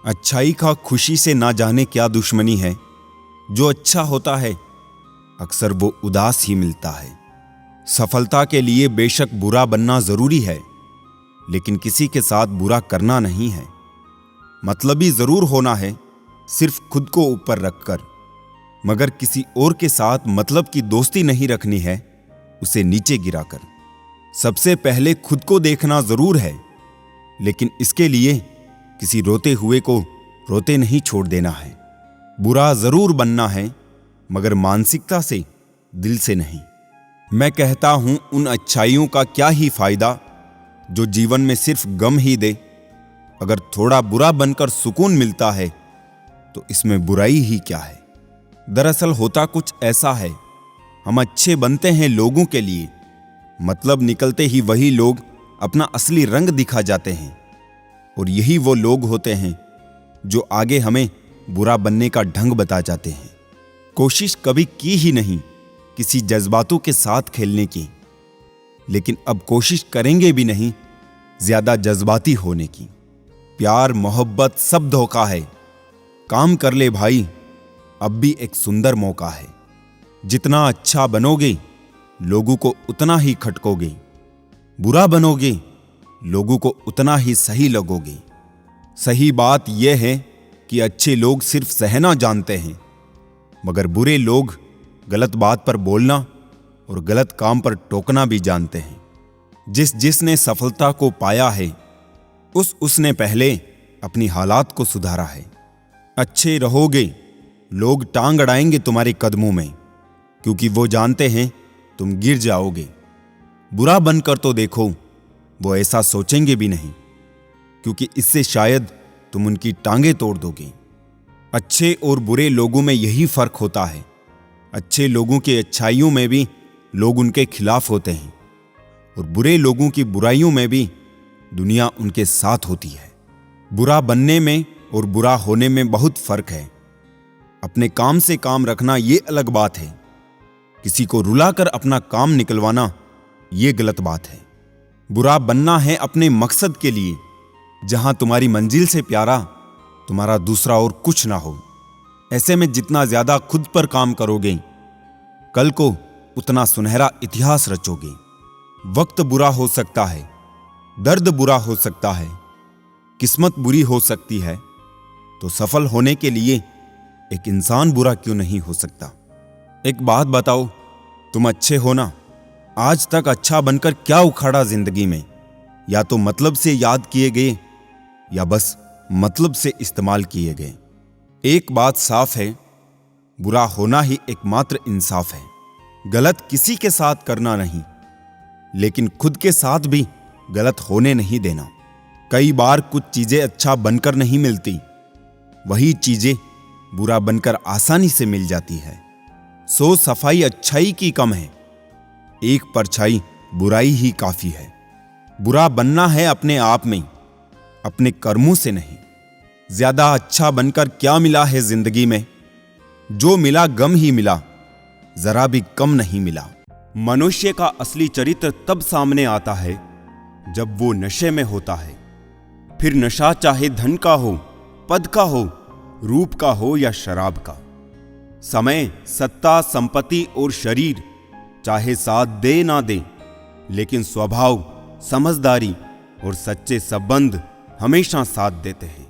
अच्छाई का खुशी से ना जाने क्या दुश्मनी है। जो अच्छा होता है अक्सर वो उदास ही मिलता है। सफलता के लिए बेशक बुरा बनना जरूरी है, लेकिन किसी के साथ बुरा करना नहीं है। मतलबी जरूर होना है, सिर्फ खुद को ऊपर रखकर, मगर किसी और के साथ मतलब की दोस्ती नहीं रखनी है, उसे नीचे गिराकर। सबसे पहले खुद को देखना जरूर है, लेकिन इसके लिए किसी रोते हुए को रोते नहीं छोड़ देना है। बुरा जरूर बनना है, मगर मानसिकता से, दिल से नहीं। मैं कहता हूं उन अच्छाइयों का क्या ही फायदा जो जीवन में सिर्फ गम ही दे। अगर थोड़ा बुरा बनकर सुकून मिलता है तो इसमें बुराई ही क्या है। दरअसल होता कुछ ऐसा है, हम अच्छे बनते हैं लोगों के लिए, मतलब निकलते ही वही लोग अपना असली रंग दिखा जाते हैं, और यही वो लोग होते हैं जो आगे हमें बुरा बनने का ढंग बता जाते हैं। कोशिश कभी की ही नहीं किसी जज्बातों के साथ खेलने की, लेकिन अब कोशिश करेंगे भी नहीं ज्यादा जज्बाती होने की। प्यार मोहब्बत सब धोखा है, काम कर ले भाई, अब भी एक सुंदर मौका है। जितना अच्छा बनोगे लोगों को उतना ही खटकोगे, बुरा बनोगे लोगों को उतना ही सही लगोगे। सही बात यह है कि अच्छे लोग सिर्फ सहना जानते हैं, मगर बुरे लोग गलत बात पर बोलना और गलत काम पर टोकना भी जानते हैं। जिसने सफलता को पाया है उसने पहले अपनी हालात को सुधारा है। अच्छे रहोगे लोग टांग अड़ाएंगे तुम्हारे कदमों में, क्योंकि वो जानते हैं तुम गिर जाओगे। बुरा बनकर तो देखो, वो ऐसा सोचेंगे भी नहीं, क्योंकि इससे शायद तुम उनकी टांगें तोड़ दोगे। अच्छे और बुरे लोगों में यही फर्क होता है। अच्छे लोगों की अच्छाइयों में भी लोग उनके खिलाफ होते हैं, और बुरे लोगों की बुराइयों में भी दुनिया उनके साथ होती है। बुरा बनने में और बुरा होने में बहुत फर्क है। अपने काम से काम रखना ये अलग बात है, किसी को रुलाकर अपना काम निकलवाना ये गलत बात है। बुरा बनना है अपने मकसद के लिए, जहां तुम्हारी मंजिल से प्यारा तुम्हारा दूसरा और कुछ ना हो। ऐसे में जितना ज्यादा खुद पर काम करोगे, कल को उतना सुनहरा इतिहास रचोगे। वक्त बुरा हो सकता है, दर्द बुरा हो सकता है, किस्मत बुरी हो सकती है, तो सफल होने के लिए एक इंसान बुरा क्यों नहीं हो सकता। एक बात बताओ, तुम अच्छे हो ना? आज तक अच्छा बनकर क्या उखाड़ा जिंदगी में? या तो मतलब से याद किए गए, या बस मतलब से इस्तेमाल किए गए। एक बात साफ है, बुरा होना ही एकमात्र इंसाफ है। गलत किसी के साथ करना नहीं, लेकिन खुद के साथ भी गलत होने नहीं देना। कई बार कुछ चीजें अच्छा बनकर नहीं मिलती, वही चीजें बुरा बनकर आसानी से मिल जाती है। सो सफाई अच्छाई की कम है, एक परछाई बुराई ही काफी है। बुरा बनना है अपने आप में, अपने कर्मों से नहीं। ज्यादा अच्छा बनकर क्या मिला है जिंदगी में? जो मिला गम ही मिला, जरा भी कम नहीं मिला। मनुष्य का असली चरित्र तब सामने आता है जब वो नशे में होता है। फिर नशा चाहे धन का हो, पद का हो, रूप का हो या शराब का। समय, सत्ता, संपत्ति और शरीर चाहे साथ दे ना दे, लेकिन स्वभाव, समझदारी और सच्चे संबंध हमेशा साथ देते हैं।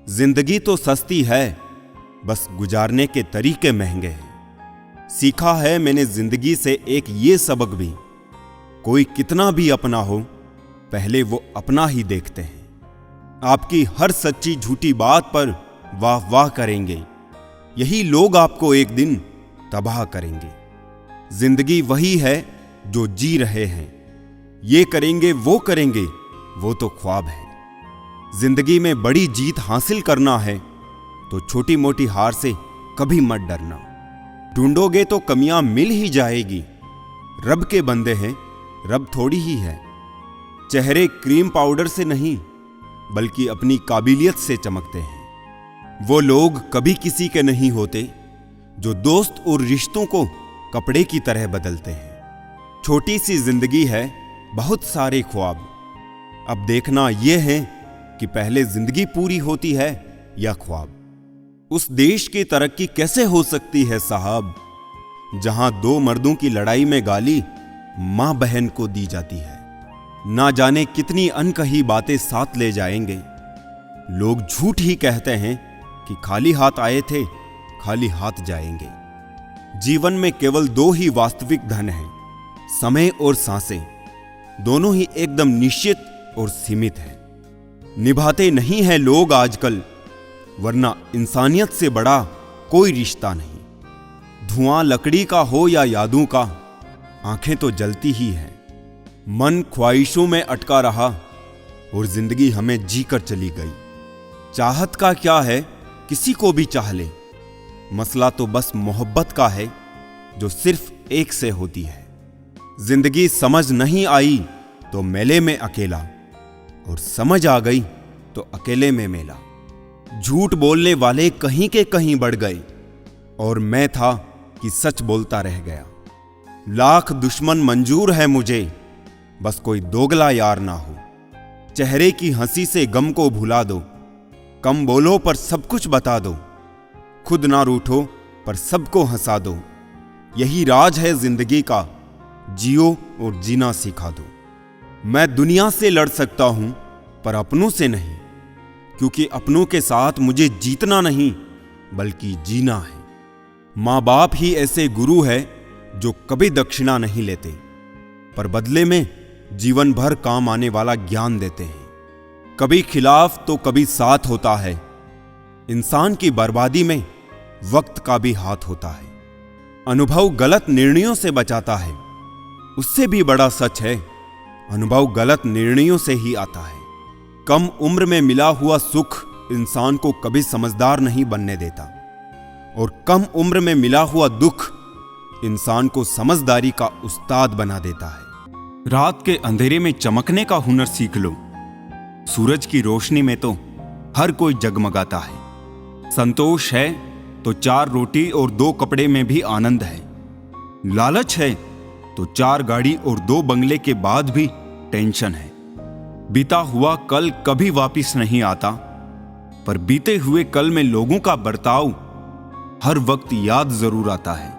जिंदगी तो सस्ती है, बस गुजारने के तरीके महंगे हैं। सीखा है मैंने जिंदगी से एक ये सबक भी, कोई कितना भी अपना हो, पहले वो अपना ही देखते हैं। आपकी हर सच्ची झूठी बात पर वाह वाह करेंगे, यही लोग आपको एक दिन तबाह करेंगे। जिंदगी वही है जो जी रहे हैं, ये करेंगे वो तो ख्वाब है। जिंदगी में बड़ी जीत हासिल करना है तो छोटी मोटी हार से कभी मत डरना। ढूंढोगे तो कमियां मिल ही जाएगी, रब के बंदे हैं, रब थोड़ी ही है। चेहरे क्रीम पाउडर से नहीं, बल्कि अपनी काबिलियत से चमकते हैं। वो लोग कभी किसी के नहीं होते जो दोस्त और रिश्तों को कपड़े की तरह बदलते हैं। छोटी सी जिंदगी है, बहुत सारे ख्वाब। अब देखना यह है कि पहले जिंदगी पूरी होती है या ख्वाब। उस देश की तरक्की कैसे हो सकती है साहब, जहां दो मर्दों की लड़ाई में गाली मां बहन को दी जाती है। ना जाने कितनी अनकही बातें साथ ले जाएंगे। लोग झूठ ही कहते हैं कि खाली हाथ आए थे, खाली हाथ जाएंगे। जीवन में केवल दो ही वास्तविक धन हैं, समय और सांसें। दोनों ही एकदम निश्चित और सीमित हैं। निभाते नहीं हैं लोग आजकल, वरना इंसानियत से बड़ा कोई रिश्ता नहीं। धुआं लकड़ी का हो या यादों का, आंखें तो जलती ही हैं। मन ख्वाहिशों में अटका रहा और जिंदगी हमें जीकर चली गई। चाहत का क्या है, किसी को भी चाह ले। मसला तो बस मोहब्बत का है, जो सिर्फ एक से होती है। जिंदगी समझ नहीं आई तो मेले में अकेला, और समझ आ गई तो अकेले में मेला। झूठ बोलने वाले कहीं के कहीं बढ़ गए, और मैं था कि सच बोलता रह गया। लाख दुश्मन मंजूर है मुझे, बस कोई दोगला यार ना हो। चेहरे की हंसी से गम को भुला दो, कम बोलो पर सब कुछ बता दो। खुद ना रूठो पर सबको हंसा दो। यही राज है जिंदगी का, जियो और जीना सिखा दो। मैं दुनिया से लड़ सकता हूं पर अपनों से नहीं, क्योंकि अपनों के साथ मुझे जीतना नहीं बल्कि जीना है। माँ बाप ही ऐसे गुरु है जो कभी दक्षिणा नहीं लेते, पर बदले में जीवन भर काम आने वाला ज्ञान देते हैं। कभी खिलाफ तो कभी साथ होता है। इंसान की बर्बादी में वक्त का भी हाथ होता है। अनुभव गलत निर्णयों से बचाता है। उससे भी बड़ा सच है, अनुभव गलत निर्णयों से ही आता है। कम उम्र में मिला हुआ सुख इंसान को कभी समझदार नहीं बनने देता, और कम उम्र में मिला हुआ दुख इंसान को समझदारी का उस्ताद बना देता है। रात के अंधेरे में चमकने का हुनर सीख लो। सूरज की रोशनी में तो हर कोई जगमगाता है। संतोष है तो 4 रोटी और 2 कपड़े में भी आनंद है। लालच है तो 4 गाड़ी और 2 बंगले के बाद भी टेंशन है। बीता हुआ कल कभी वापस नहीं आता, पर बीते हुए कल में लोगों का बर्ताव हर वक्त याद जरूर आता है।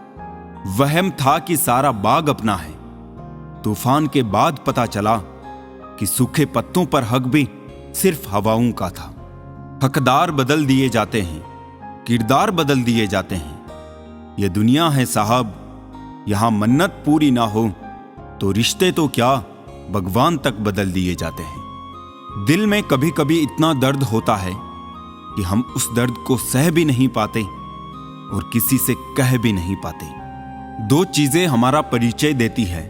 वहम था कि सारा बाग अपना है। तूफान के बाद पता चला कि सूखे पत्तों पर हक भी सिर्फ हवाओं का था। हकदार बदल दिए जाते हैं, किरदार बदल दिए जाते हैं। ये दुनिया है साहब, यहां मन्नत पूरी ना हो तो रिश्ते तो क्या भगवान तक बदल दिए जाते हैं। दिल में कभी कभी इतना दर्द होता है कि हम उस दर्द को सह भी नहीं पाते और किसी से कह भी नहीं पाते। 2 चीजें हमारा परिचय देती है,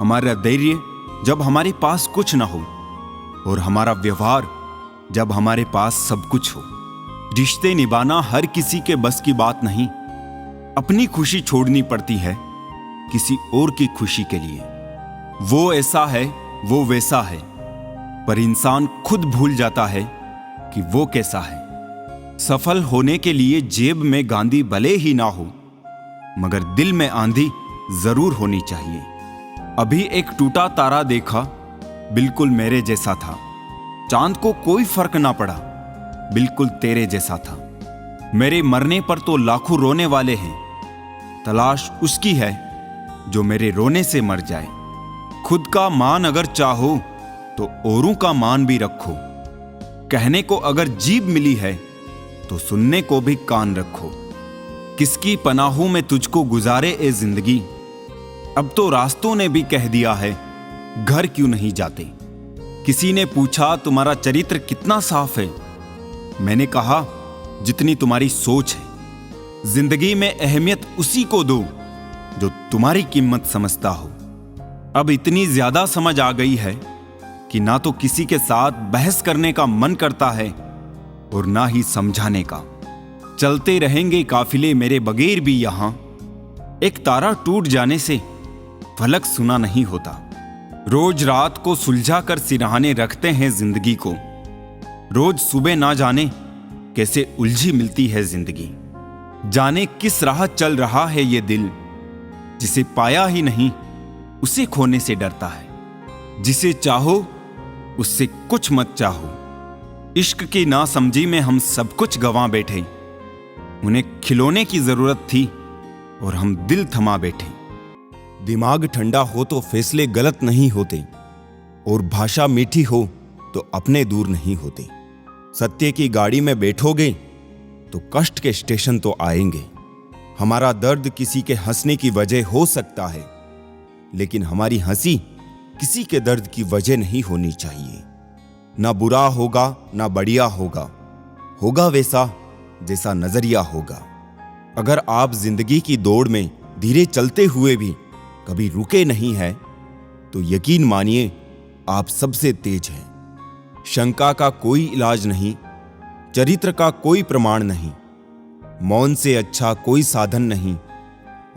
हमारा धैर्य जब हमारे पास कुछ ना हो, और हमारा व्यवहार जब हमारे पास सब कुछ हो। रिश्ते निभाना हर किसी के बस की बात नहीं। अपनी खुशी छोड़नी पड़ती है किसी और की खुशी के लिए। वो ऐसा है, वो वैसा है, पर इंसान खुद भूल जाता है कि वो कैसा है। सफल होने के लिए जेब में गांधी भले ही ना हो, मगर दिल में आंधी जरूर होनी चाहिए। अभी एक टूटा तारा देखा, बिल्कुल मेरे जैसा था। चांद को कोई फर्क ना पड़ा, बिल्कुल तेरे जैसा था। मेरे मरने पर तो लाखों रोने वाले हैं, तलाश उसकी है जो मेरे रोने से मर जाए। खुद का मान अगर चाहो तो औरों का मान भी रखो। कहने को अगर जीभ मिली है तो सुनने को भी कान रखो। किसकी पनाहों में तुझको गुजारे ए जिंदगी, अब तो रास्तों ने भी कह दिया है घर क्यों नहीं जाते। किसी ने पूछा तुम्हारा चरित्र कितना साफ है, मैंने कहा जितनी तुम्हारी सोच है। जिंदगी में अहमियत उसी को दो जो तुम्हारी कीमत समझता हो। अब इतनी ज्यादा समझ आ गई है कि ना तो किसी के साथ बहस करने का मन करता है और ना ही समझाने का। चलते रहेंगे काफिले मेरे बगैर भी यहां। एक तारा टूट जाने से फलक सुना नहीं होता। रोज रात को सुलझा कर सिरहाने रखते हैं जिंदगी को। रोज सुबह ना जाने कैसे उलझी मिलती है जिंदगी। जाने किस राह चल रहा है ये दिल, जिसे पाया ही नहीं उसे खोने से डरता है। जिसे चाहो उससे कुछ मत चाहो, इश्क की नासमझी में हम सब कुछ गंवा बैठे। उन्हें खिलौने की जरूरत थी और हम दिल थमा बैठे। दिमाग ठंडा हो तो फैसले गलत नहीं होते, और भाषा मीठी हो तो अपने दूर नहीं होते। सत्य की गाड़ी में बैठोगे तो कष्ट के स्टेशन तो आएंगे। हमारा दर्द किसी के हंसने की वजह हो सकता है, लेकिन हमारी हंसी किसी के दर्द की वजह नहीं होनी चाहिए। ना बुरा होगा ना बढ़िया होगा, होगा वैसा जैसा नजरिया होगा। अगर आप जिंदगी की दौड़ में धीरे चलते हुए भी कभी रुके नहीं हैं, तो यकीन मानिए आप सबसे तेज हैं। शंका का कोई इलाज नहीं, चरित्र का कोई प्रमाण नहीं, मौन से अच्छा कोई साधन नहीं,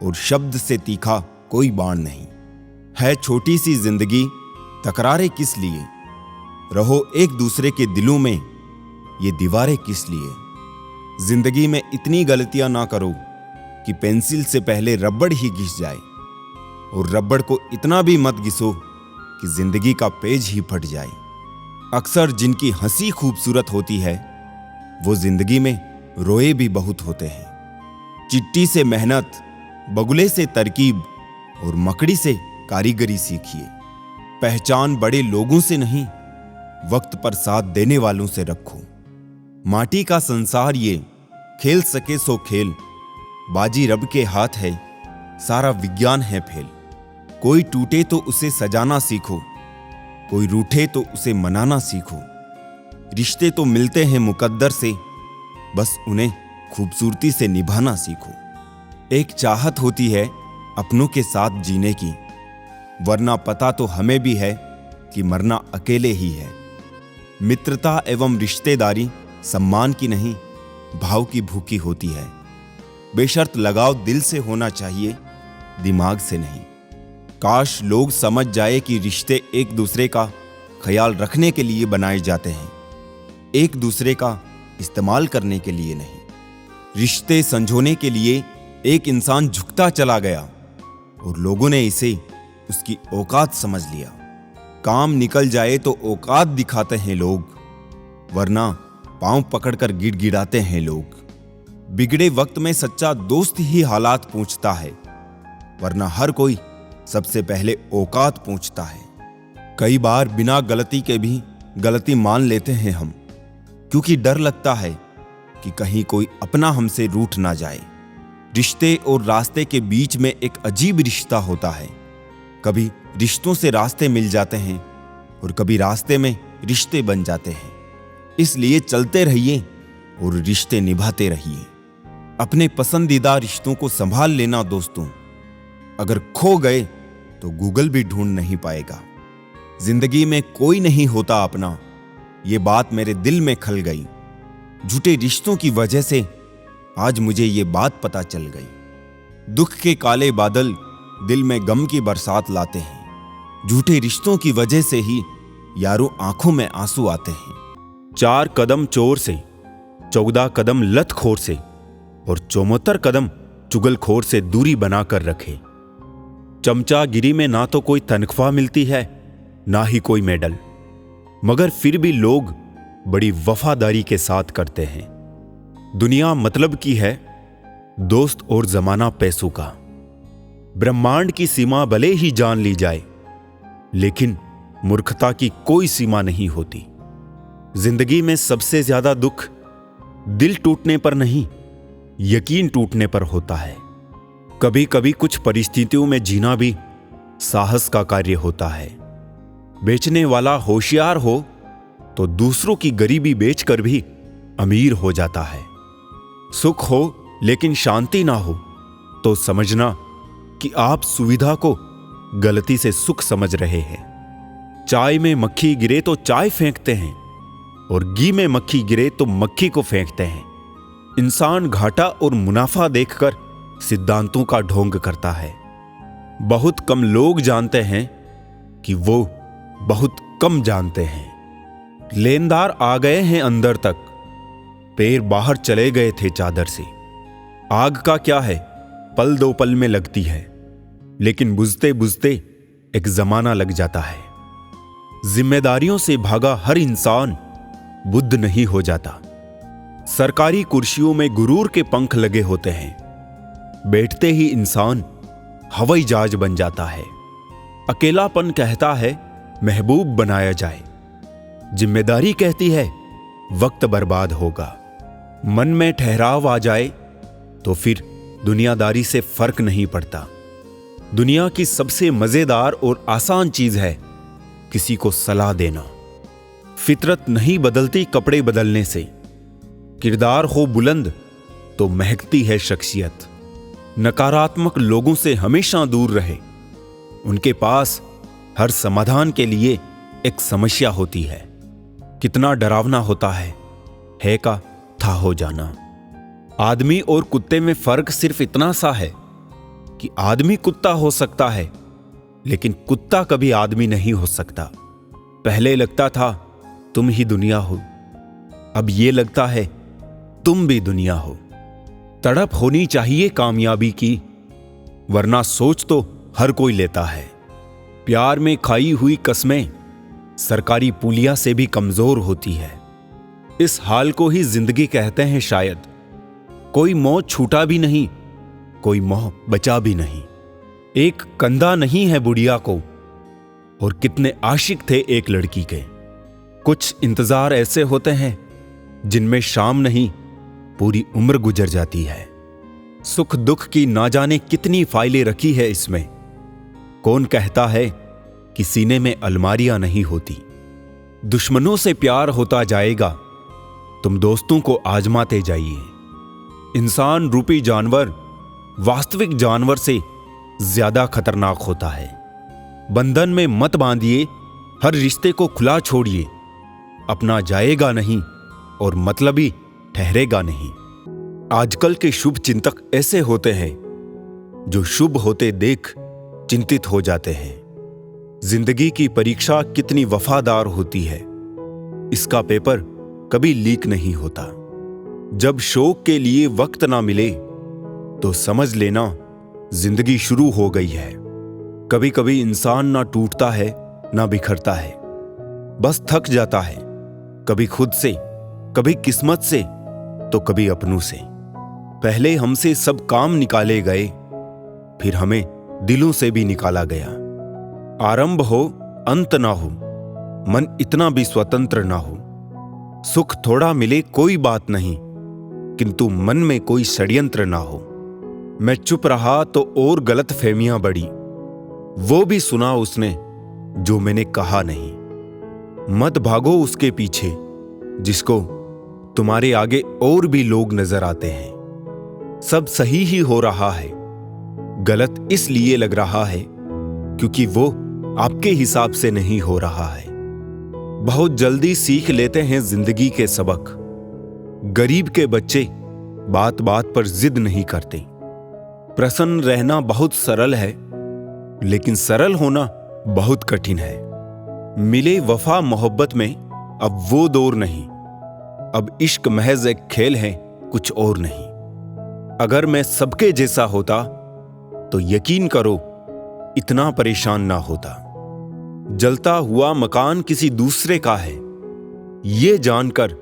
और शब्द से तीखा कोई बाण नहीं। है छोटी सी जिंदगी, तकरारें किस लिए, रहो एक दूसरे के दिलों में, ये दीवारें किस लिए। जिंदगी में इतनी गलतियां ना करो कि पेंसिल से पहले रबड़ ही घिस जाए, और रबड़ को इतना भी मत घिसो कि जिंदगी का पेज ही फट जाए। अक्सर जिनकी हंसी खूबसूरत होती है, वो जिंदगी में रोए भी बहुत होते हैं। चिट्टी से मेहनत, बगुले से तरकीब और मकड़ी से कारीगरी सीखिए। पहचान बड़े लोगों से नहीं, वक्त पर साथ देने वालों से रखो। माटी का संसार ये, खेल सके सो खेल, बाजी रब के हाथ है, सारा विज्ञान है फेल। कोई टूटे तो उसे सजाना सीखो, कोई रूठे तो उसे मनाना सीखो। रिश्ते तो मिलते हैं मुकद्दर से, बस उन्हें खूबसूरती से निभाना सीखो। एक चाहत होती है अपनों के साथ जीने की, वरना पता तो हमें भी है कि मरना अकेले ही है। मित्रता एवं रिश्तेदारी सम्मान की नहीं, भाव की भूखी होती है। बेशर्त लगाव दिल से होना चाहिए, दिमाग से नहीं। काश लोग समझ जाए कि रिश्ते एक दूसरे का ख्याल रखने के लिए बनाए जाते हैं, एक दूसरे का इस्तेमाल करने के लिए नहीं। रिश्ते संजोने के लिए एक इंसान झुकता चला गया और लोगों ने इसे उसकी औकात समझ लिया। काम निकल जाए तो औकात दिखाते हैं लोग, वरना पांव पकड़कर गिड़गिड़ाते हैं लोग। बिगड़े वक्त में सच्चा दोस्त ही हालात पूछता है, वरना हर कोई सबसे पहले औकात पूछता है। कई बार बिना गलती के भी गलती मान लेते हैं हम, क्योंकि डर लगता है कि कहीं कोई अपना हमसे रूठ ना जाए। रिश्ते और रास्ते के बीच में एक अजीब रिश्ता होता है। कभी रिश्तों से रास्ते मिल जाते हैं और कभी रास्ते में रिश्ते बन जाते हैं। इसलिए चलते रहिए और रिश्ते निभाते रहिए। अपने पसंदीदा रिश्तों को संभाल लेना दोस्तों, अगर खो गए तो गूगल भी ढूंढ नहीं पाएगा। जिंदगी में कोई नहीं होता अपना, ये बात मेरे दिल में खल गई। झूठे रिश्तों की वजह से आज मुझे ये बात पता चल गई। दुख के काले बादल दिल में गम की बरसात लाते हैं। झूठे रिश्तों की वजह से ही यारों आंखों में आंसू आते हैं। 4 कदम चोर से, 14 कदम लतखोर से और 74 कदम चुगलखोर से दूरी बनाकर रखे। चमचागिरी में ना तो कोई तनख्वाह मिलती है, ना ही कोई मेडल, मगर फिर भी लोग बड़ी वफादारी के साथ करते हैं। दुनिया मतलब की है, दोस्त और जमाना पैसों का। ब्रह्मांड की सीमा भले ही जान ली जाए, लेकिन मूर्खता की कोई सीमा नहीं होती। जिंदगी में सबसे ज्यादा दुख दिल टूटने पर नहीं, यकीन टूटने पर होता है। कभी कभी कुछ परिस्थितियों में जीना भी साहस का कार्य होता है। बेचने वाला होशियार हो तो दूसरों की गरीबी बेचकर भी अमीर हो जाता है। सुख हो लेकिन शांति ना हो तो समझना कि आप सुविधा को गलती से सुख समझ रहे हैं। चाय में मक्खी गिरे तो चाय फेंकते हैं, और घी में मक्खी गिरे तो मक्खी को फेंकते हैं। इंसान घाटा और मुनाफा देखकर सिद्धांतों का ढोंग करता है। बहुत कम लोग जानते हैं कि वो बहुत कम जानते हैं। लेनदार आ गए हैं अंदर तक, पैर बाहर चले गए थे चादर से। आग का क्या है, पल दो पल में लगती है, लेकिन बुझते बुझते एक जमाना लग जाता है। जिम्मेदारियों से भागा हर इंसान बुद्ध नहीं हो जाता। सरकारी कुर्सियों में गुरूर के पंख लगे होते हैं, बैठते ही इंसान हवाई जहाज बन जाता है। अकेलापन कहता है महबूब बनाया जाए, जिम्मेदारी कहती है वक्त बर्बाद होगा। मन में ठहराव आ जाए तो फिर दुनियादारी से फर्क नहीं पड़ता। दुनिया की सबसे मजेदार और आसान चीज है किसी को सलाह देना। फितरत नहीं बदलती कपड़े बदलने से, किरदार हो बुलंद तो महकती है शख्सियत। नकारात्मक लोगों से हमेशा दूर रहे, उनके पास हर समाधान के लिए एक समस्या होती है। कितना डरावना होता है का था हो जाना। आदमी और कुत्ते में फर्क सिर्फ इतना सा है कि आदमी कुत्ता हो सकता है, लेकिन कुत्ता कभी आदमी नहीं हो सकता। पहले लगता था तुम ही दुनिया हो, अब ये लगता है तुम भी दुनिया हो। तड़प होनी चाहिए कामयाबी की, वरना सोच तो हर कोई लेता है। प्यार में खाई हुई कसमें सरकारी पुलिया से भी कमजोर होती है। इस हाल को ही जिंदगी कहते हैं शायद। कोई मोह छूटा भी नहीं, कोई मोह बचा भी नहीं। एक कंधा नहीं है बुढ़िया को, और कितने आशिक थे एक लड़की के। कुछ इंतजार ऐसे होते हैं जिनमें शाम नहीं पूरी उम्र गुजर जाती है। सुख दुख की ना जाने कितनी फाइलें रखी है इसमें। कौन कहता है कि सीने में अलमारियां नहीं होती। दुश्मनों से प्यार होता जाएगा, तुम दोस्तों को आजमाते जाइए। इंसान रूपी जानवर वास्तविक जानवर से ज्यादा खतरनाक होता है। बंधन में मत बांधिए, हर रिश्ते को खुला छोड़िए। अपना जाएगा नहीं और मतलबी ठहरेगा नहीं। आजकल के शुभ चिंतक ऐसे होते हैं जो शुभ होते देख चिंतित हो जाते हैं। जिंदगी की परीक्षा कितनी वफादार होती है, इसका पेपर कभी लीक नहीं होता। जब शौक के लिए वक्त ना मिले तो समझ लेना जिंदगी शुरू हो गई है। कभी कभी इंसान ना टूटता है ना बिखरता है, बस थक जाता है। कभी खुद से, कभी किस्मत से, तो कभी अपनों से। पहले हमसे सब काम निकाले गए, फिर हमें दिलों से भी निकाला गया। आरंभ हो अंत ना हो, मन इतना भी स्वतंत्र ना हो। सुख थोड़ा मिले कोई बात नहीं, किंतु मन में कोई षड्यंत्र ना हो। मैं चुप रहा तो और गलत फहमियां बढ़ी, वो भी सुना उसने जो मैंने कहा नहीं। मत भागो उसके पीछे जिसको तुम्हारे आगे और भी लोग नजर आते हैं। सब सही ही हो रहा है, गलत इसलिए लग रहा है क्योंकि वो आपके हिसाब से नहीं हो रहा है। बहुत जल्दी सीख लेते हैं जिंदगी के सबक। गरीब के बच्चे बात बात पर जिद नहीं करते। प्रसन्न रहना बहुत सरल है, लेकिन सरल होना बहुत कठिन है। मिले वफा मोहब्बत में अब वो दौर नहीं, अब इश्क महज एक खेल है, कुछ और नहीं। अगर मैं सबके जैसा होता तो यकीन करो इतना परेशान ना होता। जलता हुआ मकान किसी दूसरे का है, ये जानकर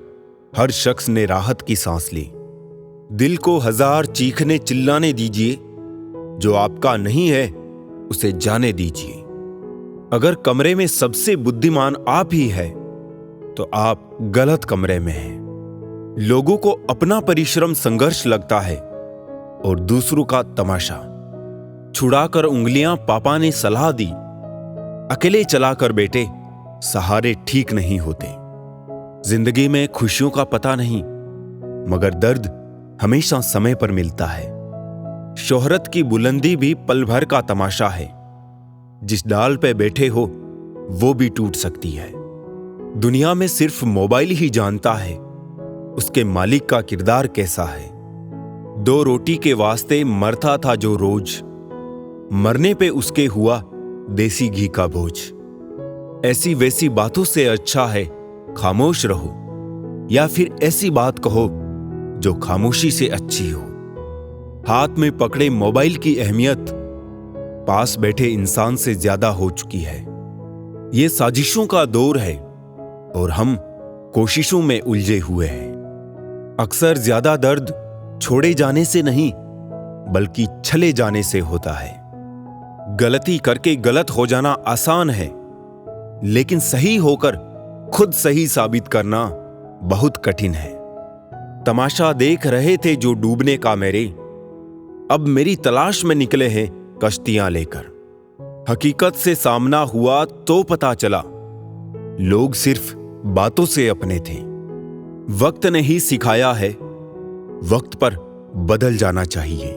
हर शख्स ने राहत की सांस ली। दिल को हजार चीखने चिल्लाने दीजिए, जो आपका नहीं है उसे जाने दीजिए। अगर कमरे में सबसे बुद्धिमान आप ही है तो आप गलत कमरे में हैं। लोगों को अपना परिश्रम संघर्ष लगता है और दूसरों का तमाशा। छुड़ाकर उंगलियां पापा ने सलाह दी, अकेले चलाकर बेटे सहारे ठीक नहीं होते। जिंदगी में खुशियों का पता नहीं, मगर दर्द हमेशा समय पर मिलता है। शोहरत की बुलंदी भी पल भर का तमाशा है, जिस डाल पे बैठे हो वो भी टूट सकती है। दुनिया में सिर्फ मोबाइल ही जानता है उसके मालिक का किरदार कैसा है। 2 रोटी के वास्ते मरता था जो रोज, मरने पे उसके हुआ देसी घी का बोझ। ऐसी वैसी बातों से अच्छा है खामोश रहो, या फिर ऐसी बात कहो जो खामोशी से अच्छी हो। हाथ में पकड़े मोबाइल की अहमियत पास बैठे इंसान से ज्यादा हो चुकी है। ये साजिशों का दौर है और हम कोशिशों में उलझे हुए हैं। अक्सर ज्यादा दर्द छोड़े जाने से नहीं बल्कि छले जाने से होता है। गलती करके गलत हो जाना आसान है, लेकिन सही होकर खुद सही साबित करना बहुत कठिन है। तमाशा देख रहे थे जो डूबने का मेरे, अब मेरी तलाश में निकले हैं कश्तियां लेकर। हकीकत से सामना हुआ तो पता चला लोग सिर्फ बातों से अपने थे। वक्त ने ही सिखाया है वक्त पर बदल जाना चाहिए।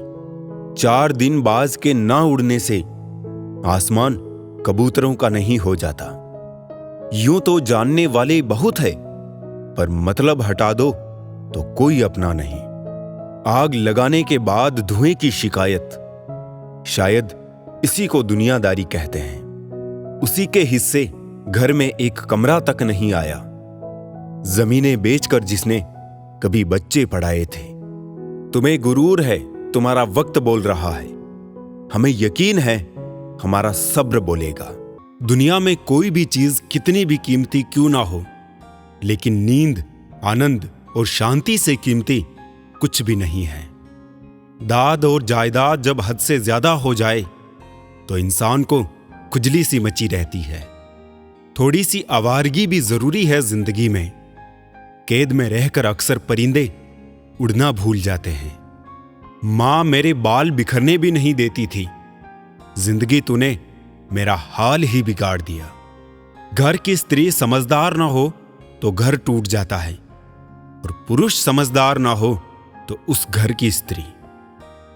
4 दिन बाज के ना उड़ने से आसमान कबूतरों का नहीं हो जाता। यूं तो जानने वाले बहुत है, पर मतलब हटा दो तो कोई अपना नहीं। आग लगाने के बाद धुएं की शिकायत, शायद इसी को दुनियादारी कहते हैं। उसी के हिस्से घर में एक कमरा तक नहीं आया। जमीनें बेचकर जिसने कभी बच्चे पढ़ाए थे। तुम्हें गुरूर है तुम्हारा वक्त बोल रहा है, हमें यकीन है हमारा सब्र बोलेगा। दुनिया में कोई भी चीज कितनी भी कीमती क्यों ना हो, लेकिन नींद, आनंद और शांति से कीमती कुछ भी नहीं है। दाद और जायदाद जब हद से ज्यादा हो जाए तो इंसान को खुजली सी मची रहती है। थोड़ी सी आवारगी भी जरूरी है जिंदगी में। कैद में रहकर अक्सर परिंदे उड़ना भूल जाते हैं। मां मेरे बाल बिखरने भी नहीं देती थी। जिंदगी तूने मेरा हाल ही बिगाड़ दिया। घर की स्त्री समझदार ना हो तो घर टूट जाता है, और पुरुष समझदार ना हो तो उस घर की स्त्री।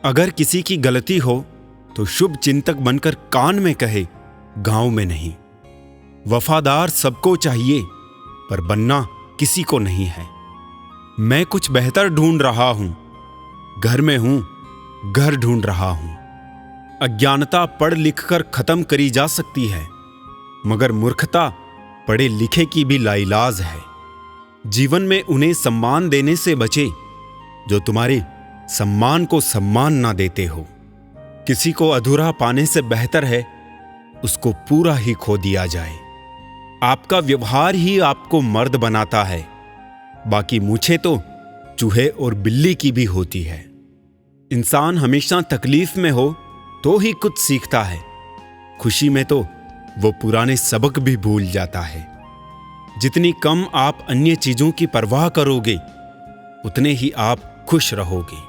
अगर किसी की गलती हो तो शुभ चिंतक बनकर कान में कहे, गांव में नहीं। वफादार सबको चाहिए, पर बनना किसी को नहीं है। मैं कुछ बेहतर ढूंढ रहा हूं, घर में हूं, घर ढूंढ रहा हूं। अज्ञानता पढ़ लिख कर खत्म करी जा सकती है, मगर मूर्खता पढ़े लिखे की भी लाइलाज है। जीवन में उन्हें सम्मान देने से बचे जो तुम्हारे सम्मान को सम्मान ना देते हो। किसी को अधूरा पाने से बेहतर है उसको पूरा ही खो दिया जाए। आपका व्यवहार ही आपको मर्द बनाता है, बाकी मूछें तो चूहे और बिल्ली की भी होती है। इंसान हमेशा तकलीफ में हो तो ही कुछ सीखता है। खुशी में तो वो पुराने सबक भी भूल जाता है। जितनी कम आप अन्य चीजों की परवाह करोगे, उतने ही आप खुश रहोगे।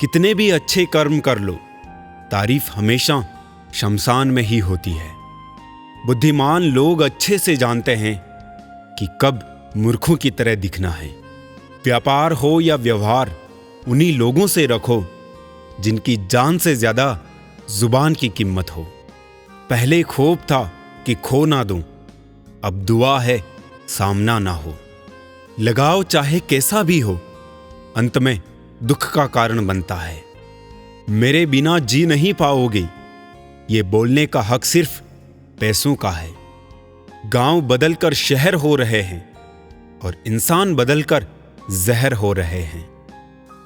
कितने भी अच्छे कर्म कर लो, तारीफ हमेशा शमशान में ही होती है। बुद्धिमान लोग अच्छे से जानते हैं कि कब मूर्खों की तरह दिखना है। व्यापार हो या व्यवहार, उन्हीं लोगों से रखो जिनकी जान से ज्यादा जुबान की कीमत हो। पहले खौफ था कि खो ना दूं, अब दुआ है सामना ना हो। लगाव चाहे कैसा भी हो, अंत में दुख का कारण बनता है। मेरे बिना जी नहीं पाओगे, ये बोलने का हक सिर्फ पैसों का है। गांव बदलकर शहर हो रहे हैं और इंसान बदलकर जहर हो रहे हैं।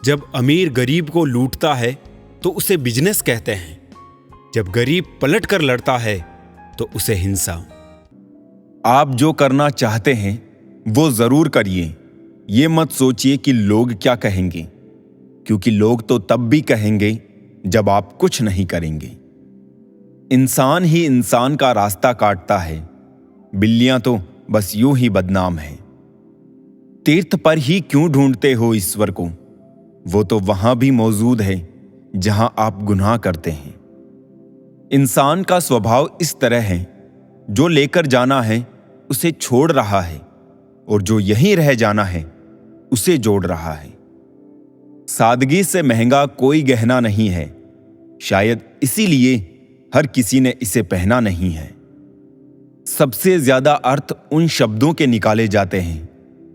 जब अमीर गरीब को लूटता है तो उसे बिजनेस कहते हैं, जब गरीब पलट कर लड़ता है तो उसे हिंसा। आप जो करना चाहते हैं वो जरूर करिए। ये मत सोचिए कि लोग क्या कहेंगे, क्योंकि लोग तो तब भी कहेंगे जब आप कुछ नहीं करेंगे। इंसान ही इंसान का रास्ता काटता है, बिल्लियां तो बस यूं ही बदनाम हैं। तीर्थ पर ही क्यों ढूंढते हो ईश्वर को, वो तो वहां भी मौजूद है जहां आप गुनाह करते हैं। इंसान का स्वभाव इस तरह है, जो लेकर जाना है उसे छोड़ रहा है, और जो यहीं रह जाना है उसे जोड़ रहा है। सादगी से महंगा कोई गहना नहीं है, शायद इसीलिए हर किसी ने इसे पहना नहीं है। सबसे ज्यादा अर्थ उन शब्दों के निकाले जाते हैं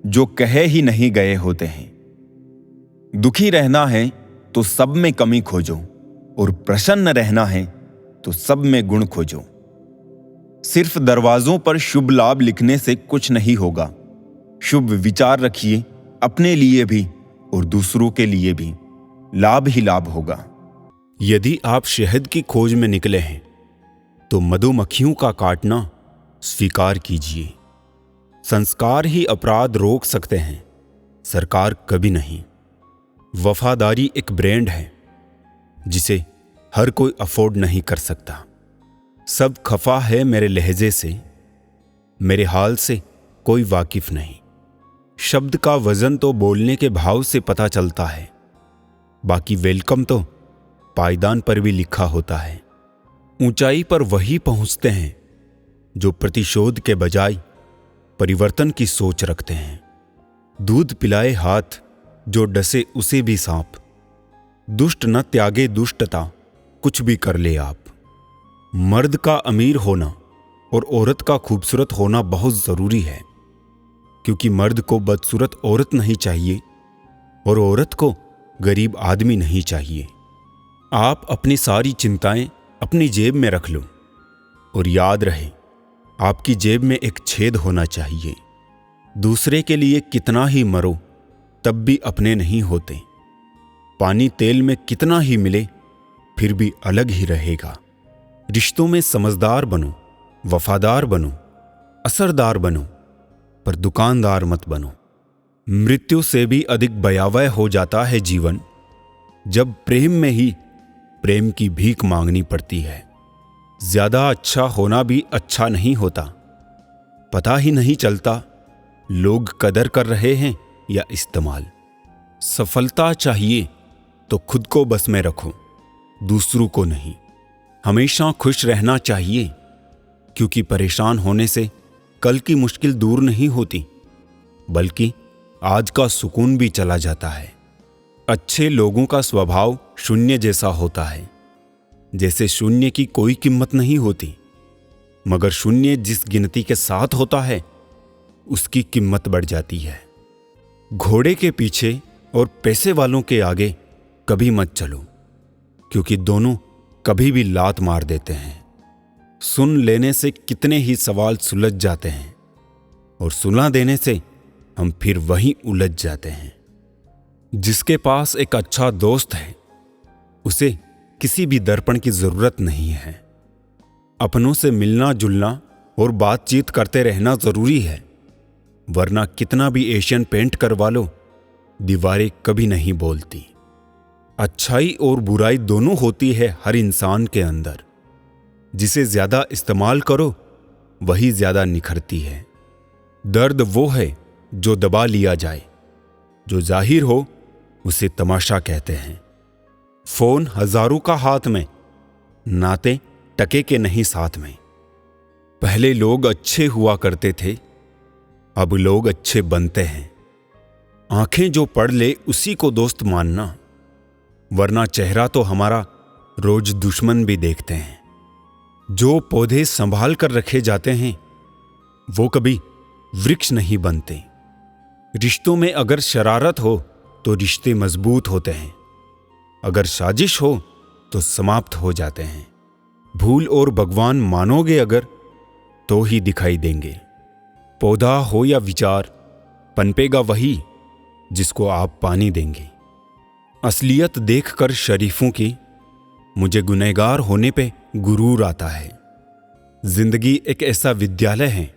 जो कहे ही नहीं गए होते हैं। दुखी रहना है तो सब में कमी खोजो, और प्रसन्न रहना है तो सब में गुण खोजो। सिर्फ दरवाजों पर शुभ लाभ लिखने से कुछ नहीं होगा। शुभ विचार रखिए, अपने लिए भी और दूसरों के लिए भी लाभ ही लाभ होगा। यदि आप शहद की खोज में निकले हैं तो मधुमक्खियों का काटना स्वीकार कीजिए। संस्कार ही अपराध रोक सकते हैं, सरकार कभी नहीं। वफादारी एक ब्रांड है जिसे हर कोई अफोर्ड नहीं कर सकता। सब खफा है मेरे लहजे से, मेरे हाल से कोई वाकिफ नहीं। शब्द का वजन तो बोलने के भाव से पता चलता है, बाकी वेलकम तो पायदान पर भी लिखा होता है। ऊंचाई पर वही पहुंचते हैं जो प्रतिशोध के बजाय परिवर्तन की सोच रखते हैं। दूध पिलाए हाथ जो डसे उसे भी सांप। दुष्ट न त्यागे दुष्टता, कुछ भी कर ले आप। मर्द का अमीर होना और औरत का खूबसूरत होना बहुत जरूरी है, क्योंकि मर्द को बदसूरत औरत नहीं चाहिए और औरत को गरीब आदमी नहीं चाहिए। आप अपनी सारी चिंताएं अपनी जेब में रख लो और याद रहे, आपकी जेब में एक छेद होना चाहिए। दूसरे के लिए कितना ही मरो तब भी अपने नहीं होते। पानी तेल में कितना ही मिले फिर भी अलग ही रहेगा। रिश्तों में समझदार बनो, वफादार बनो, असरदार बनो, पर दुकानदार मत बनो। मृत्यु से भी अधिक भयावह हो जाता है जीवन जब प्रेम में ही प्रेम की भीख मांगनी पड़ती है। ज्यादा अच्छा होना भी अच्छा नहीं होता। पता ही नहीं चलता लोग कदर कर रहे हैं या इस्तेमाल। सफलता चाहिए तो खुद को बस में रखो, दूसरों को नहीं। हमेशा खुश रहना चाहिए, क्योंकि परेशान होने से कल की मुश्किल दूर नहीं होती, बल्कि आज का सुकून भी चला जाता है। अच्छे लोगों का स्वभाव शून्य जैसा होता है, जैसे शून्य की कोई कीमत नहीं होती, मगर शून्य जिस गिनती के साथ होता है उसकी कीमत बढ़ जाती है। घोड़े के पीछे और पैसे वालों के आगे कभी मत चलो, क्योंकि दोनों कभी भी लात मार देते हैं। सुन लेने से कितने ही सवाल सुलझ जाते हैं और सुलझा देने से हम फिर वहीं उलझ जाते हैं। जिसके पास एक अच्छा दोस्त है उसे किसी भी दर्पण की जरूरत नहीं है। अपनों से मिलना जुलना और बातचीत करते रहना जरूरी है, वरना कितना भी एशियन पेंट करवा लो दीवारें कभी नहीं बोलती। अच्छाई और बुराई दोनों होती है हर इंसान के अंदर। जिसे ज्यादा इस्तेमाल करो वही ज्यादा निखरती है। दर्द वो है जो दबा लिया जाए, जो जाहिर हो उसे तमाशा कहते हैं। फोन हजारों का हाथ में, नाते टके के नहीं साथ में। पहले लोग अच्छे हुआ करते थे, अब लोग अच्छे बनते हैं। आंखें जो पढ़ ले उसी को दोस्त मानना, वरना चेहरा तो हमारा रोज दुश्मन भी देखते हैं। जो पौधे संभाल कर रखे जाते हैं वो कभी वृक्ष नहीं बनते। रिश्तों में अगर शरारत हो तो रिश्ते मजबूत होते हैं, अगर साजिश हो तो समाप्त हो जाते हैं। भूल और भगवान मानोगे अगर तो ही दिखाई देंगे। पौधा हो या विचार, पनपेगा वही जिसको आप पानी देंगे। असलियत देखकर शरीफों की मुझे गुनहगार होने पे गुरूर आता है। जिंदगी एक ऐसा विद्यालय है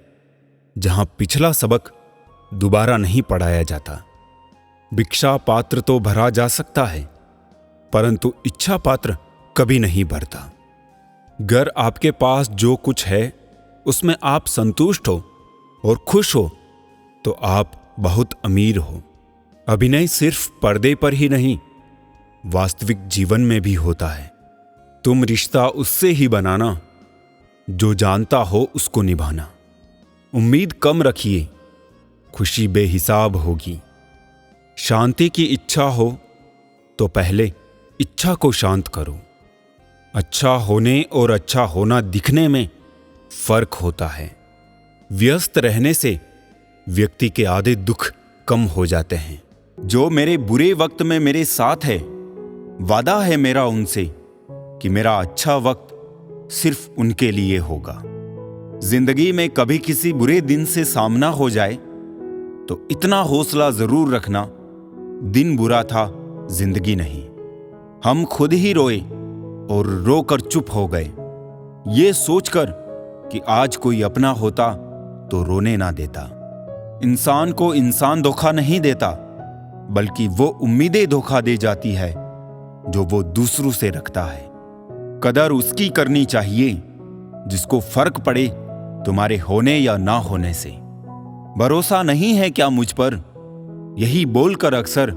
जहां पिछला सबक दोबारा नहीं पढ़ाया जाता। भिक्षा पात्र तो भरा जा सकता है, परंतु इच्छा पात्र कभी नहीं भरता। घर आपके पास जो कुछ है उसमें आप संतुष्ट हो और खुश हो तो आप बहुत अमीर हो। अभिनय सिर्फ पर्दे पर ही नहीं, वास्तविक जीवन में भी होता है। तुम रिश्ता उससे ही बनाना जो जानता हो उसको निभाना। उम्मीद कम रखिए, खुशी बेहिसाब होगी। शांति की इच्छा हो तो पहले इच्छा को शांत करो। अच्छा होने और अच्छा होना दिखने में फर्क होता है। व्यस्त रहने से व्यक्ति के आधे दुख कम हो जाते हैं। जो मेरे बुरे वक्त में मेरे साथ है, वादा है मेरा उनसे कि मेरा अच्छा वक्त सिर्फ उनके लिए होगा। जिंदगी में कभी किसी बुरे दिन से सामना हो जाए तो इतना हौसला जरूर रखना, दिन बुरा था, जिंदगी नहीं। हम खुद ही रोए और रोकर चुप हो गए, ये सोचकर कि आज कोई अपना होता तो रोने ना देता। इंसान को इंसान धोखा नहीं देता, बल्कि वो उम्मीदें धोखा दे जाती है जो वो दूसरों से रखता है। कदर उसकी करनी चाहिए जिसको फर्क पड़े तुम्हारे होने या ना होने से। भरोसा नहीं है क्या मुझ पर, यही बोलकर अक्सर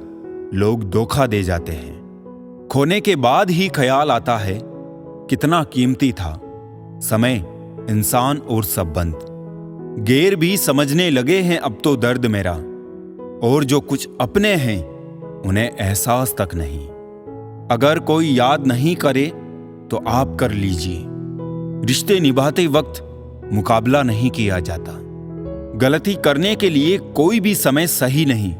लोग धोखा दे जाते हैं। खोने के बाद ही ख्याल आता है कितना कीमती था समय, इंसान और संबंध। गैर भी समझने लगे हैं अब तो दर्द मेरा, और जो कुछ अपने हैं उन्हें एहसास तक नहीं। अगर कोई याद नहीं करे तो आप कर लीजिए। रिश्ते निभाते वक्त मुकाबला नहीं किया जाता। गलती करने के लिए कोई भी समय सही नहीं,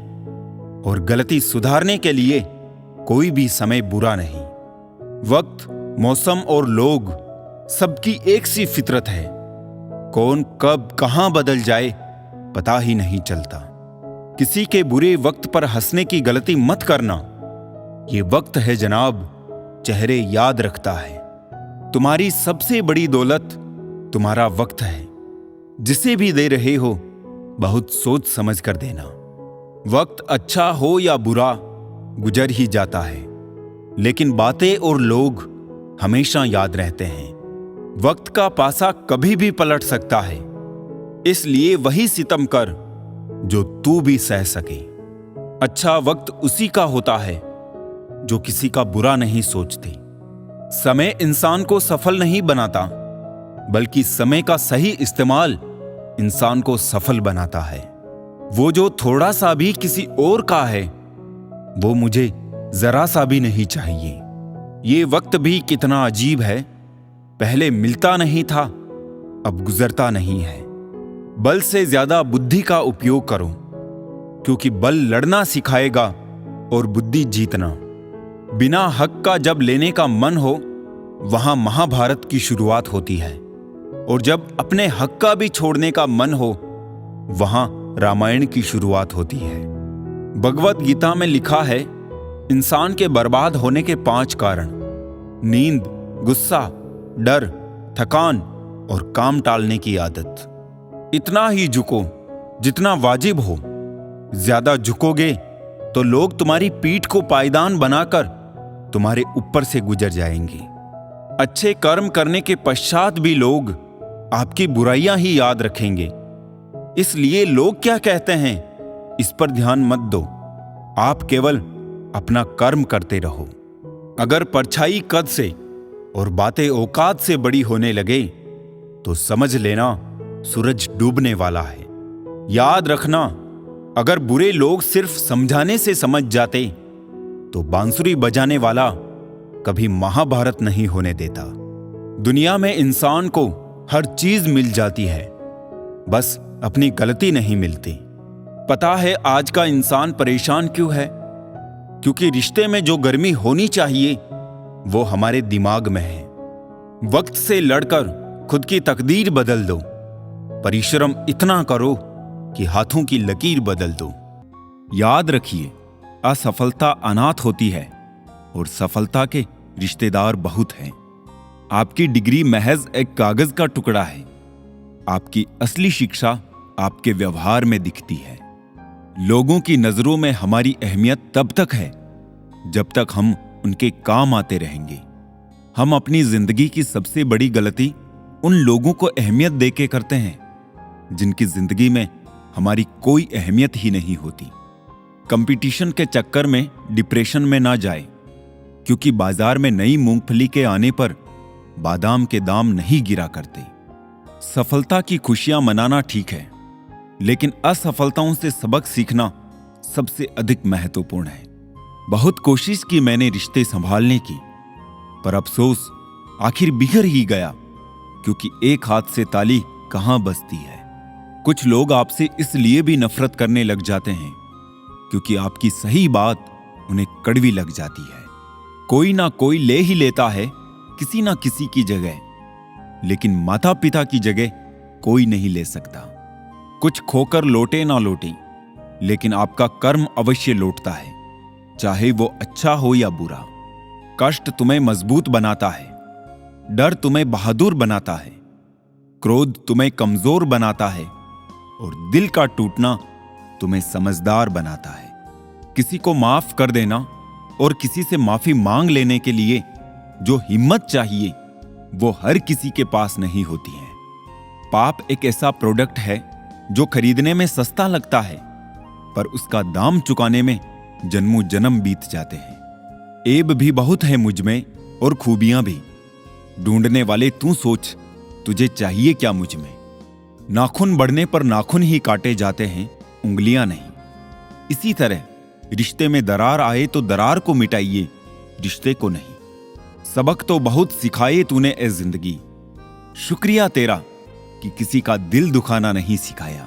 और गलती सुधारने के लिए कोई भी समय बुरा नहीं। वक्त, मौसम और लोग सबकी एक सी फितरत है। कौन कब कहां बदल जाए पता ही नहीं चलता। किसी के बुरे वक्त पर हंसने की गलती मत करना। ये वक्त है जनाब, चेहरे याद रखता है। तुम्हारी सबसे बड़ी दौलत तुम्हारा वक्त है। जिसे भी दे रहे हो बहुत सोच समझ कर देना। वक्त अच्छा हो या बुरा गुजर ही जाता है, लेकिन बातें और लोग हमेशा याद रहते हैं। वक्त का पासा कभी भी पलट सकता है, इसलिए वही सितम कर जो तू भी सह सके। अच्छा वक्त उसी का होता है जो किसी का बुरा नहीं सोचते। समय इंसान को सफल नहीं बनाता, बल्कि समय का सही इस्तेमाल इंसान को सफल बनाता है। वो जो थोड़ा सा भी किसी और का है वो मुझे जरा सा भी नहीं चाहिए। ये वक्त भी कितना अजीब है, पहले मिलता नहीं था अब गुजरता नहीं है। बल से ज्यादा बुद्धि का उपयोग करो, क्योंकि बल लड़ना सिखाएगा और बुद्धि जीतना। बिना हक का जब लेने का मन हो वहां महाभारत की शुरुआत होती है, और जब अपने हक का भी छोड़ने का मन हो वहां रामायण की शुरुआत होती है। भगवत गीता में लिखा है, इंसान के बर्बाद होने के 5 कारण: नींद, गुस्सा, डर, थकान और काम टालने की आदत। इतना ही झुको जितना वाजिब हो। ज्यादा झुकोगे तो लोग तुम्हारी पीठ को पायदान बनाकर तुम्हारे ऊपर से गुजर जाएंगे। अच्छे कर्म करने के पश्चात भी लोग आपकी बुराइयां ही याद रखेंगे। इसलिए लोग क्या कहते हैं इस पर ध्यान मत दो। आप केवल अपना कर्म करते रहो। अगर परछाई कद से और बातें औकात से बड़ी होने लगे तो समझ लेना सूरज डूबने वाला है। याद रखना, अगर बुरे लोग सिर्फ समझाने से समझ जाते तो बांसुरी बजाने वाला कभी महाभारत नहीं होने देता। दुनिया में इंसान को हर चीज मिल जाती है, बस अपनी गलती नहीं मिलती। पता है आज का इंसान परेशान क्यों है? क्योंकि रिश्ते में जो गर्मी होनी चाहिए वो हमारे दिमाग में है। वक्त से लड़कर खुद की तकदीर बदल दो। परिश्रम इतना करो कि हाथों की लकीर बदल दो। याद रखिए, असफलता अनाथ होती है और सफलता के रिश्तेदार बहुत हैं। आपकी डिग्री महज एक कागज का टुकड़ा है। आपकी असली शिक्षा आपके व्यवहार में दिखती है। लोगों की नजरों में हमारी अहमियत तब तक है जब तक हम उनके काम आते रहेंगे। हम अपनी जिंदगी की सबसे बड़ी गलती उन लोगों को अहमियत देके करते हैं जिनकी जिंदगी में हमारी कोई अहमियत ही नहीं होती। कंपटीशन के चक्कर में डिप्रेशन में ना जाए, क्योंकि बाजार में नई मूंगफली के आने पर बादाम के दाम नहीं गिरा करते। सफलता की खुशियां मनाना ठीक है, लेकिन असफलताओं से सबक सीखना सबसे अधिक महत्वपूर्ण है। बहुत कोशिश की मैंने रिश्ते संभालने की, पर अफसोस आखिर बिखर ही गया, क्योंकि एक हाथ से ताली कहां बजती है। कुछ लोग आपसे इसलिए भी नफरत करने लग जाते हैं क्योंकि आपकी सही बात उन्हें कड़वी लग जाती है। कोई ना कोई ले ही लेता है किसी ना किसी की जगह, लेकिन माता पिता की जगह कोई नहीं ले सकता। कुछ खोकर लौटे ना लौटे, लेकिन आपका कर्म अवश्य लौटता है, चाहे वो अच्छा हो या बुरा। कष्ट तुम्हें मजबूत बनाता है, डर तुम्हें बहादुर बनाता है, क्रोध तुम्हें कमजोर बनाता है, और दिल का टूटना तुम्हें समझदार बनाता है। किसी को माफ कर देना और किसी से माफी मांग लेने के लिए जो हिम्मत चाहिए वो हर किसी के पास नहीं होती है। पाप एक ऐसा प्रोडक्ट है जो खरीदने में सस्ता लगता है, पर उसका दाम चुकाने में जन्मों जन्म बीत जाते हैं। ऐब भी बहुत है मुझ में और खूबियां भी। ढूंढने वाले तू सोच, तुझे चाहिए क्या मुझ में। नाखून बढ़ने पर नाखून ही काटे जाते हैं, उंगलियां नहीं। इसी तरह रिश्ते में दरार आए तो दरार को मिटाइए, रिश्ते को नहीं। सबक तो बहुत सिखाए तूने ए जिंदगी, शुक्रिया तेरा कि किसी का दिल दुखाना नहीं सिखाया।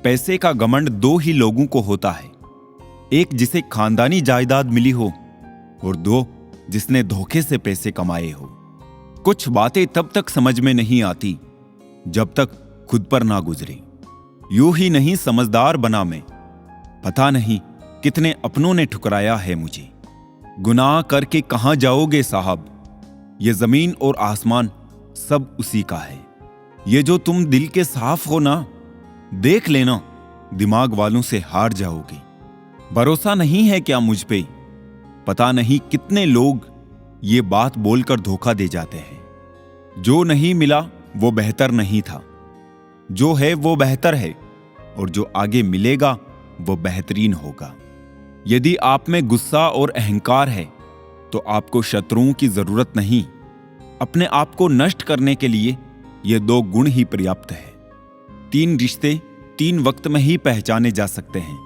पैसे का घमंड दो ही लोगों को होता है, एक जिसे खानदानी जायदाद मिली हो और दो जिसने धोखे से पैसे कमाए हो। कुछ बातें तब तक समझ में नहीं आती जब तक खुद पर ना गुजरे। यूं ही नहीं समझदार बना मैं, पता नहीं कितने अपनों ने ठुकराया है मुझे। गुनाह करके कहां जाओगे साहब, ये जमीन और आसमान सब उसी का है। ये जो तुम दिल के साफ हो ना, देख लेना दिमाग वालों से हार जाओगे। भरोसा नहीं है क्या मुझ पे, पता नहीं कितने लोग ये बात बोलकर धोखा दे जाते हैं। जो नहीं मिला वो बेहतर नहीं था, जो है वो बेहतर है और जो आगे मिलेगा वो बेहतरीन होगा। यदि आप में गुस्सा और अहंकार है तो आपको शत्रुओं की जरूरत नहीं, अपने आप को नष्ट करने के लिए ये दो गुण ही पर्याप्त है। 3 रिश्ते 3 वक्त में ही पहचाने जा सकते हैं,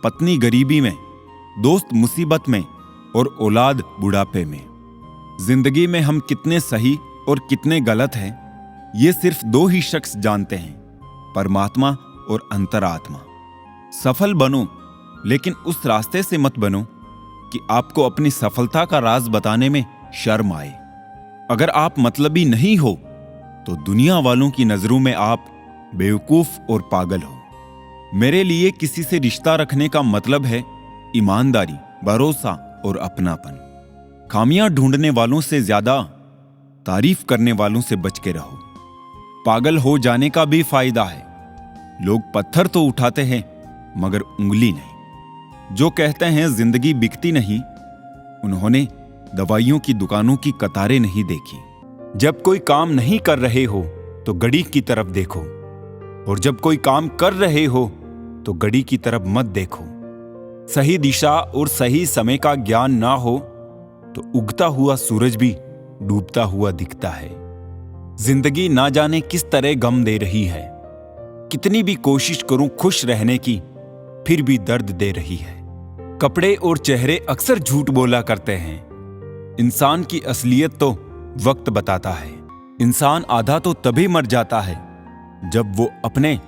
पत्नी गरीबी में, दोस्त मुसीबत में और औलाद बुढ़ापे में। जिंदगी में हम कितने सही और कितने गलत हैं ये सिर्फ 2 ही शख्स जानते हैं, परमात्मा और अंतरात्मा। सफल बनो, लेकिन उस रास्ते से मत बनो कि आपको अपनी सफलता का राज बताने में शर्म आए। अगर आप मतलबी नहीं हो तो दुनिया वालों की नजरों में आप बेवकूफ और पागल हो। मेरे लिए किसी से रिश्ता रखने का मतलब है ईमानदारी, भरोसा और अपनापन। खामियां ढूंढने वालों से ज्यादा तारीफ करने वालों से बच के रहो। पागल हो जाने का भी फायदा है। लोग पत्थर तो उठाते हैं मगर उंगली नहीं। जो कहते हैं जिंदगी बिकती नहीं, उन्होंने दवाइयों की दुकानों की कतारें नहीं देखी। जब कोई काम नहीं कर रहे हो तो घड़ी की तरफ देखो, और जब कोई काम कर रहे हो तो घड़ी की तरफ मत देखो। सही दिशा और सही समय का ज्ञान ना हो तो उगता हुआ सूरज भी डूबता हुआ दिखता है। जिंदगी ना जाने किस तरह गम दे रही है। कितनी भी कोशिश करूं खुश रहने की, फिर भी दर्द दे रही है। कपड़े और चेहरे अक्सर झूठ बोला करते हैं। इंसान की असलियत तो वक्त बताता है। इंसान आधा तो तभी मर जाता है जब वो अपने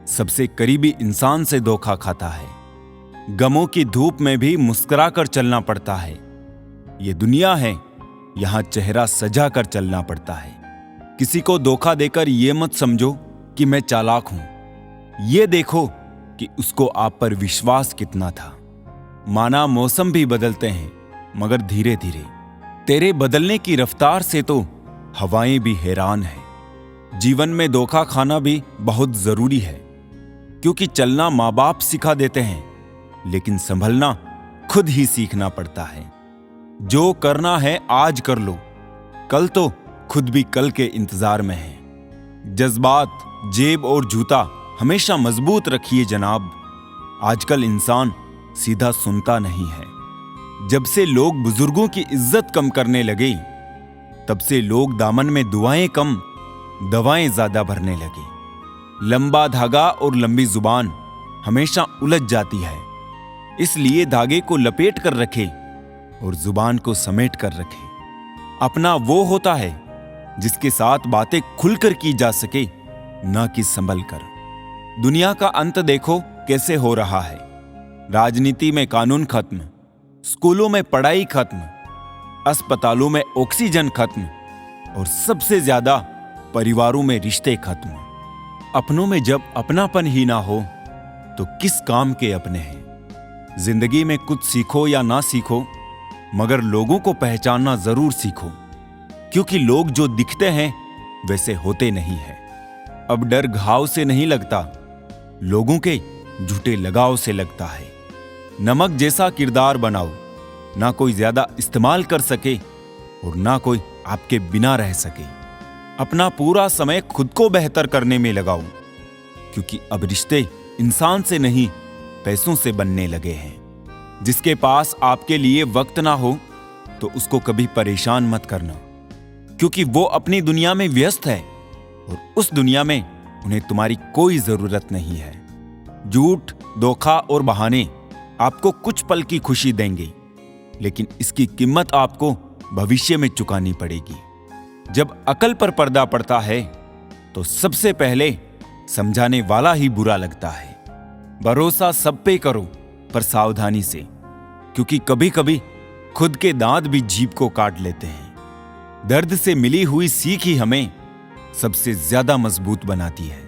सबसे करीबी इंसान से धोखा खाता है। गमों की धूप में भी मुस्कुरा कर चलना पड़ता है। ये दुनिया है, यहां चेहरा सजा कर चलना पड़ता है। किसी को धोखा देकर ये मत समझो कि मैं चालाक हूं। ये देखो कि उसको आप पर विश्वास कितना था। माना मौसम भी बदलते हैं मगर धीरे धीरे। तेरे बदलने की रफ्तार से तो हवाएं भी हैरान हैं। जीवन में धोखा खाना भी बहुत जरूरी है, क्योंकि चलना माँ बाप सिखा देते हैं, लेकिन संभलना खुद ही सीखना पड़ता है। जो करना है आज कर लो, कल तो खुद भी कल के इंतजार में है। जज्बात, जेब और जूता हमेशा मजबूत रखिए जनाब। आजकल इंसान सीधा सुनता नहीं है। जब से लोग बुजुर्गों की इज्जत कम करने लगे, तब से लोग दामन में दुआएं कम, दवाएं ज्यादा भरने लगे। लंबा धागा और लंबी जुबान हमेशा उलझ जाती है, इसलिए धागे को लपेट कर रखे और जुबान को समेट कर रखे। अपना वो होता है जिसके साथ बातें खुलकर की जा सके, ना कि संभल कर। दुनिया का अंत देखो कैसे हो रहा है। राजनीति में कानून खत्म, स्कूलों में पढ़ाई खत्म, अस्पतालों में ऑक्सीजन खत्म और सबसे ज्यादा परिवारों में रिश्ते खत्म। अपनों में जब अपनापन ही ना हो तो किस काम के अपने हैं। जिंदगी में कुछ सीखो या ना सीखो, मगर लोगों को पहचानना जरूर सीखो, क्योंकि लोग जो दिखते हैं वैसे होते नहीं हैं। अब डर घाव से नहीं लगता, लोगों के झूठे लगाव से लगता है। नमक जैसा किरदार बनाओ, ना कोई ज्यादा इस्तेमाल कर सके और ना कोई आपके बिना रह सके। अपना पूरा समय खुद को बेहतर करने में लगाओ, क्योंकि अब रिश्ते इंसान से नहीं पैसों से बनने लगे हैं। जिसके पास आपके लिए वक्त ना हो तो उसको कभी परेशान मत करना, क्योंकि वो अपनी दुनिया में व्यस्त है और उस दुनिया में उन्हें तुम्हारी कोई जरूरत नहीं है। झूठ, धोखा और बहाने आपको कुछ पल की खुशी देंगे, लेकिन इसकी कीमत आपको भविष्य में चुकानी पड़ेगी। जब अकल पर पर्दा पड़ता है तो सबसे पहले समझाने वाला ही बुरा लगता है। भरोसा सब पे करो, पर सावधानी से, क्योंकि कभी कभी खुद के दांत भी जीभ को काट लेते हैं। दर्द से मिली हुई सीख ही हमें सबसे ज्यादा मजबूत बनाती है।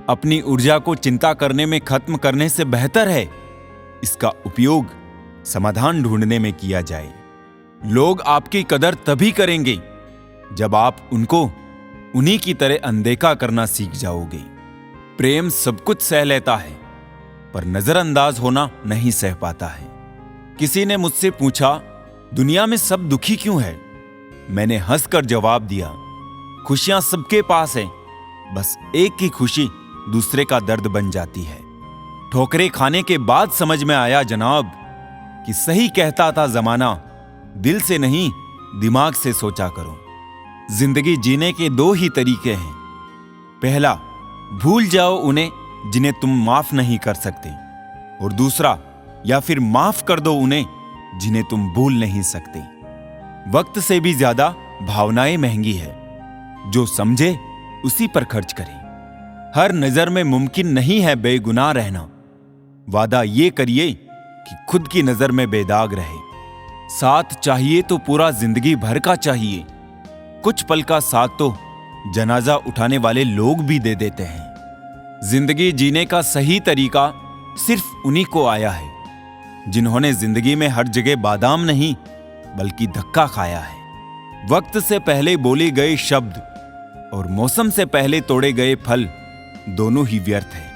अपनी ऊर्जा को चिंता करने में खत्म करने से बेहतर है इसका उपयोग समाधान ढूंढने में किया जाए। लोग आपकी कदर तभी करेंगे जब आप उनको उन्हीं की तरह अनदेखा करना सीख जाओगे। प्रेम सब कुछ सह लेता है, पर नजरअंदाज होना नहीं सह पाता है। किसी ने मुझसे पूछा, दुनिया में सब दुखी क्यों है? मैंने हंसकर जवाब दिया, खुशियां सबके पास हैं, बस एक की खुशी दूसरे का दर्द बन जाती है। ठोकरें खाने के बाद समझ में आया जनाब कि सही कहता था जमाना, दिल से नहीं दिमाग से सोचा करो। जिंदगी जीने के दो ही तरीके हैं। पहला, भूल जाओ उन्हें जिन्हें तुम माफ नहीं कर सकते, और दूसरा, या फिर माफ कर दो उन्हें जिन्हें तुम भूल नहीं सकते। वक्त से भी ज्यादा भावनाएं महंगी है। जो समझे उसी पर खर्च करे। हर नजर में मुमकिन नहीं है बेगुनाह रहना। वादा ये करिए कि खुद की नजर में बेदाग रहे। साथ चाहिए तो पूरा जिंदगी भर का चाहिए। कुछ पल का साथ तो जनाजा उठाने वाले लोग भी दे देते हैं। जिंदगी जीने का सही तरीका सिर्फ उन्हीं को आया है जिन्होंने जिंदगी में हर जगह बादाम नहीं बल्कि धक्का खाया है। वक्त से पहले बोले गए शब्द और मौसम से पहले तोड़े गए फल दोनों ही व्यर्थ है।